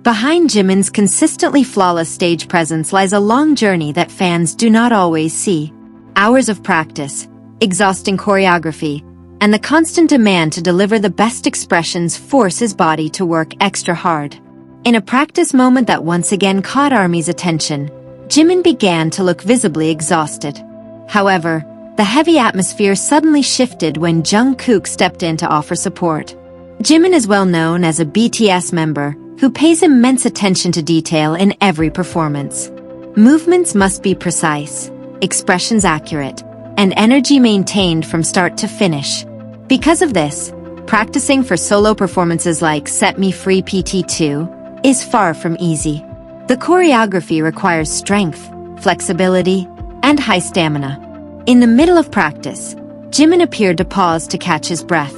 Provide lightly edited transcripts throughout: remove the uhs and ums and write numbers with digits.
Behind Jimin's consistently flawless stage presence lies a long journey that fans do not always see. Hours of practice, exhausting choreography, and the constant demand to deliver the best expressions force his body to work extra hard. In a practice moment that once again caught ARMY's attention, Jimin began to look visibly exhausted. However, the heavy atmosphere suddenly shifted when Jungkook stepped in to offer support. Jimin is well known as a BTS member who pays immense attention to detail in every performance. Movements must be precise, expressions accurate, and energy maintained from start to finish. Because of this, practicing for solo performances like Set Me Free PT2 is far from easy. The choreography requires strength, flexibility, and high stamina. In the middle of practice, Jimin appeared to pause to catch his breath.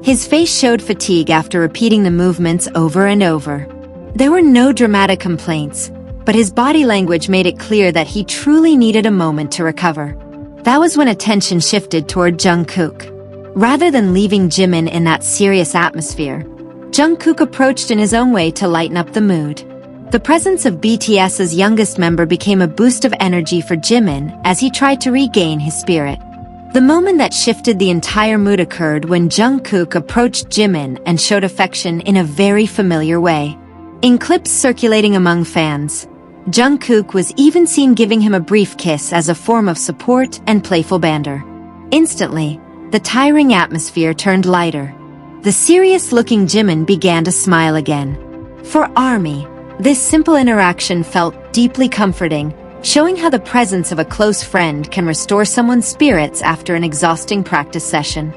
His face showed fatigue after repeating the movements over and over. There were no dramatic complaints, but his body language made it clear that he truly needed a moment to recover. That was when attention shifted toward Jungkook. Rather than leaving Jimin in that serious atmosphere, Jungkook approached in his own way to lighten up the mood. The presence of BTS's youngest member became a boost of energy for Jimin as he tried to regain his spirit. The moment that shifted the entire mood occurred when Jungkook approached Jimin and showed affection in a very familiar way. In clips circulating among fans, Jungkook was even seen giving him a brief kiss as a form of support and playful banter. Instantly, the tiring atmosphere turned lighter. The serious-looking Jimin began to smile again. For ARMY, this simple interaction felt deeply comforting, showing how the presence of a close friend can restore someone's spirits after an exhausting practice session.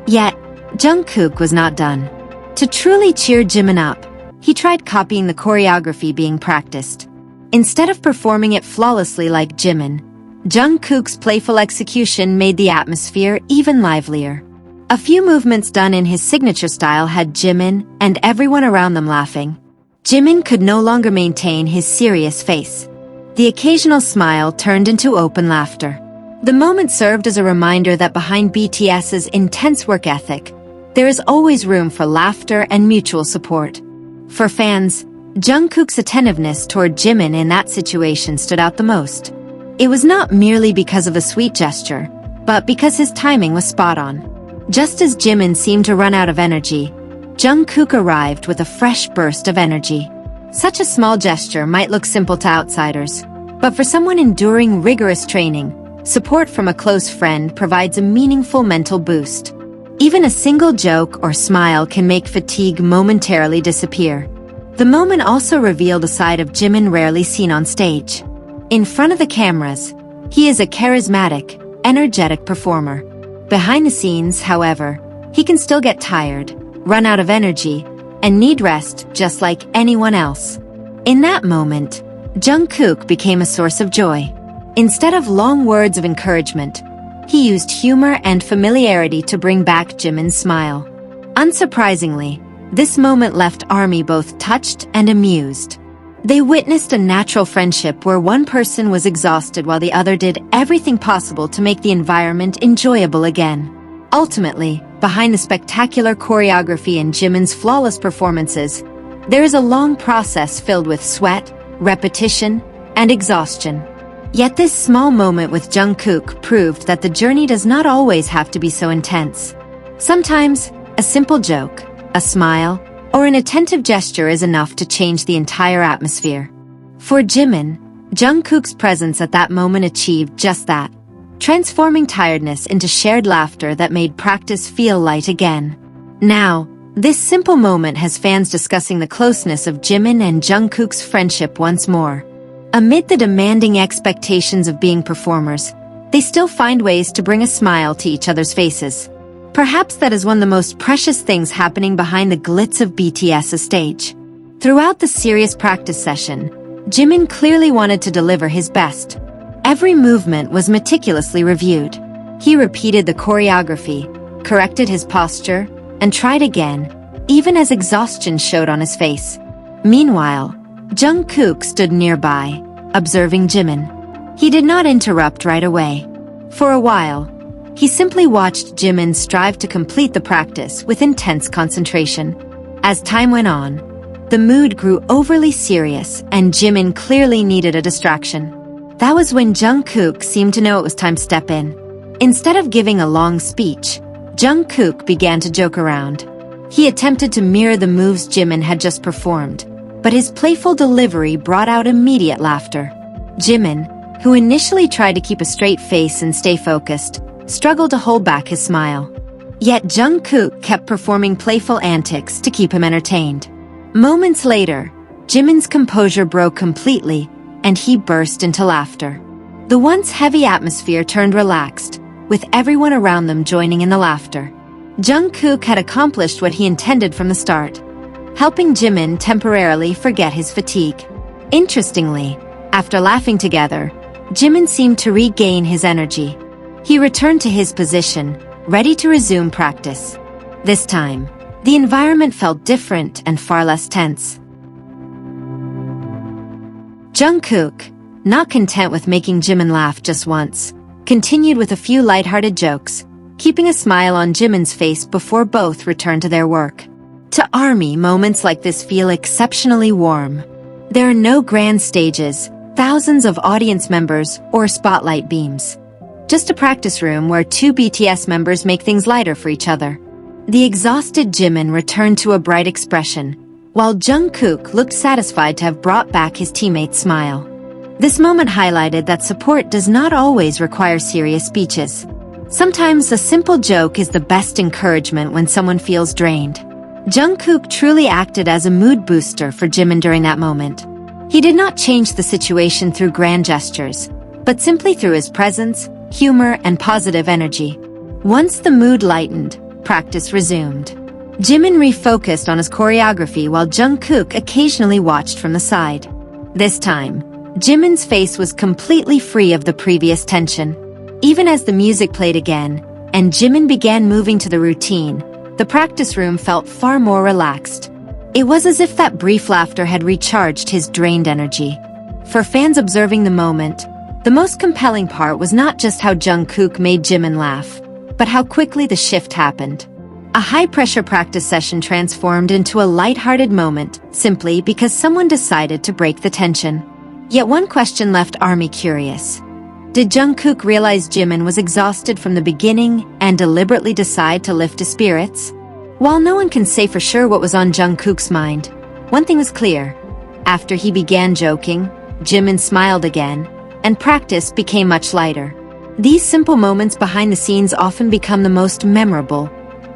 Yet, Jungkook was not done. To truly cheer Jimin up, he tried copying the choreography being practiced. Instead of performing it flawlessly like Jimin, Jungkook's playful execution made the atmosphere even livelier. A few movements done in his signature style had Jimin and everyone around them laughing. Jimin could no longer maintain his serious face. The occasional smile turned into open laughter. The moment served as a reminder that behind BTS's intense work ethic, there is always room for laughter and mutual support. For fans, Jungkook's attentiveness toward Jimin in that situation stood out the most. It was not merely because of a sweet gesture, but because his timing was spot on. Just as Jimin seemed to run out of energy, Jungkook arrived with a fresh burst of energy. Such a small gesture might look simple to outsiders, but for someone enduring rigorous training, support from a close friend provides a meaningful mental boost. Even a single joke or smile can make fatigue momentarily disappear. The moment also revealed a side of Jimin rarely seen on stage. In front of the cameras, he is a charismatic, energetic performer. Behind the scenes, however, he can still get tired, run out of energy, and need rest just like anyone else. In that moment, Jungkook became a source of joy. Instead of long words of encouragement, he used humor and familiarity to bring back Jimin's smile. Unsurprisingly, this moment left ARMY both touched and amused. They witnessed a natural friendship where one person was exhausted while the other did everything possible to make the environment enjoyable again. Ultimately, behind the spectacular choreography and Jimin's flawless performances, there is a long process filled with sweat, repetition, and exhaustion. Yet this small moment with Jungkook proved that the journey does not always have to be so intense. Sometimes, a simple joke, a smile, or an attentive gesture is enough to change the entire atmosphere. For Jimin, Jungkook's presence at that moment achieved just that, transforming tiredness into shared laughter that made practice feel light again. Now, this simple moment has fans discussing the closeness of Jimin and Jungkook's friendship once more. Amid the demanding expectations of being performers, they still find ways to bring a smile to each other's faces. Perhaps that is one of the most precious things happening behind the glitz of BTS's stage. Throughout the serious practice session, Jimin clearly wanted to deliver his best. Every movement was meticulously reviewed. He repeated the choreography, corrected his posture, and tried again, even as exhaustion showed on his face. Meanwhile, Jungkook stood nearby, observing Jimin. He did not interrupt right away. For a while, he simply watched Jimin strive to complete the practice with intense concentration. As time went on, The mood grew overly serious, and Jimin clearly needed a distraction. That was when Jungkook seemed to know it was time to step in. Instead of giving a long speech, Jungkook began to joke around. He attempted to mirror the moves Jimin had just performed, but his playful delivery brought out immediate laughter. Jimin, who initially tried to keep a straight face and stay focused, struggled to hold back his smile. Yet Jungkook kept performing playful antics to keep him entertained. Moments later, Jimin's composure broke completely, and he burst into laughter. The once heavy atmosphere turned relaxed, with everyone around them joining in the laughter. Jungkook had accomplished what he intended from the start, helping Jimin temporarily forget his fatigue. Interestingly, after laughing together, Jimin seemed to regain his energy. He returned to his position, ready to resume practice. This time, the environment felt different and far less tense. Jungkook, not content with making Jimin laugh just once, continued with a few lighthearted jokes, keeping a smile on Jimin's face before both returned to their work. To ARMY, moments like this feel exceptionally warm. There are no grand stages, thousands of audience members, or spotlight beams. Just a practice room where two BTS members make things lighter for each other. The exhausted Jimin returned to a bright expression, while Jungkook looked satisfied to have brought back his teammate's smile. This moment highlighted that support does not always require serious speeches. Sometimes a simple joke is the best encouragement when someone feels drained. Jungkook truly acted as a mood booster for Jimin during that moment. He did not change the situation through grand gestures, but simply through his presence, humor, and positive energy. Once the mood lightened, practice resumed. Jimin refocused on his choreography while Jungkook occasionally watched from the side. This time, Jimin's face was completely free of the previous tension. Even as the music played again, and Jimin began moving to the routine, the practice room felt far more relaxed. It was as if that brief laughter had recharged his drained energy. For fans observing the moment, the most compelling part was not just how Jungkook made Jimin laugh, but how quickly the shift happened. A high-pressure practice session transformed into a light-hearted moment simply because someone decided to break the tension. Yet one question left ARMY curious. Did Jungkook realize Jimin was exhausted from the beginning and deliberately decide to lift his spirits? While no one can say for sure what was on Jungkook's mind, one thing was clear. After he began joking, Jimin smiled again, and practice became much lighter. These simple moments behind the scenes often become the most memorable,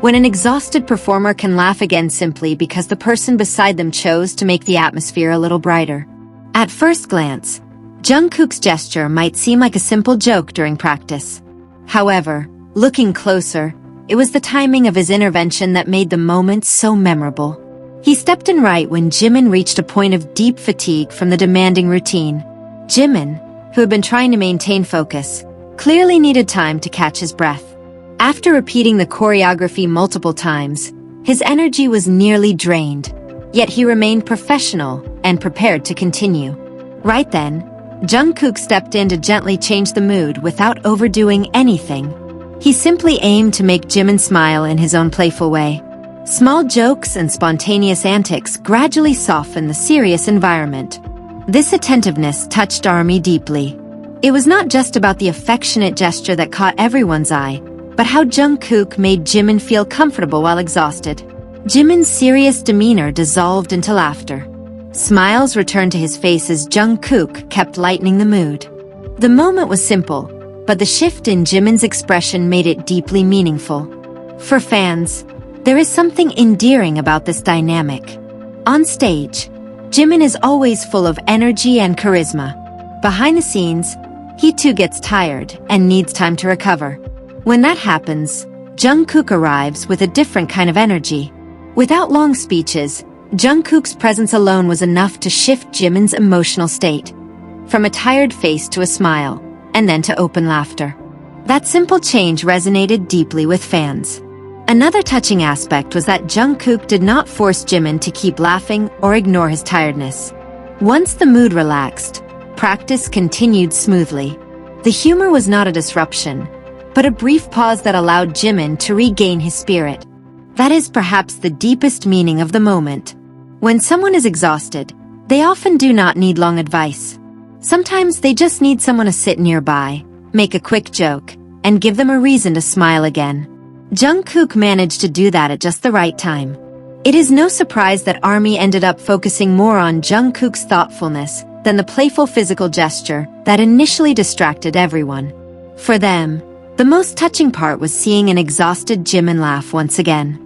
when an exhausted performer can laugh again simply because the person beside them chose to make the atmosphere a little brighter. At first glance, Jungkook's gesture might seem like a simple joke during practice. However, looking closer, it was the timing of his intervention that made the moment so memorable. He stepped in right when Jimin reached a point of deep fatigue from the demanding routine. Jimin, who had been trying to maintain focus, clearly needed time to catch his breath. After repeating the choreography multiple times, his energy was nearly drained, yet he remained professional and prepared to continue. Right then, Jungkook stepped in to gently change the mood without overdoing anything. He simply aimed to make Jimin smile in his own playful way. Small jokes and spontaneous antics gradually softened the serious environment. This attentiveness touched ARMY deeply. It was not just about the affectionate gesture that caught everyone's eye, but how Jungkook made Jimin feel comfortable while exhausted. Jimin's serious demeanor dissolved into laughter. Smiles returned to his face as Jungkook kept lightening the mood. The moment was simple, but the shift in Jimin's expression made it deeply meaningful. For fans, there is something endearing about this dynamic. On stage, Jimin is always full of energy and charisma. Behind the scenes, he too gets tired and needs time to recover. When that happens, Jungkook arrives with a different kind of energy. Without long speeches, Jungkook's presence alone was enough to shift Jimin's emotional state, from a tired face to a smile, and then to open laughter. That simple change resonated deeply with fans. Another touching aspect was that Jungkook did not force Jimin to keep laughing or ignore his tiredness. Once the mood relaxed, practice continued smoothly. The humor was not a disruption, but a brief pause that allowed Jimin to regain his spirit. That is perhaps the deepest meaning of the moment. When someone is exhausted, they often do not need long advice. Sometimes they just need someone to sit nearby, make a quick joke, and give them a reason to smile again. Jungkook managed to do that at just the right time. It is no surprise that ARMY ended up focusing more on Jungkook's thoughtfulness than the playful physical gesture that initially distracted everyone. For them, the most touching part was seeing an exhausted Jimin laugh once again.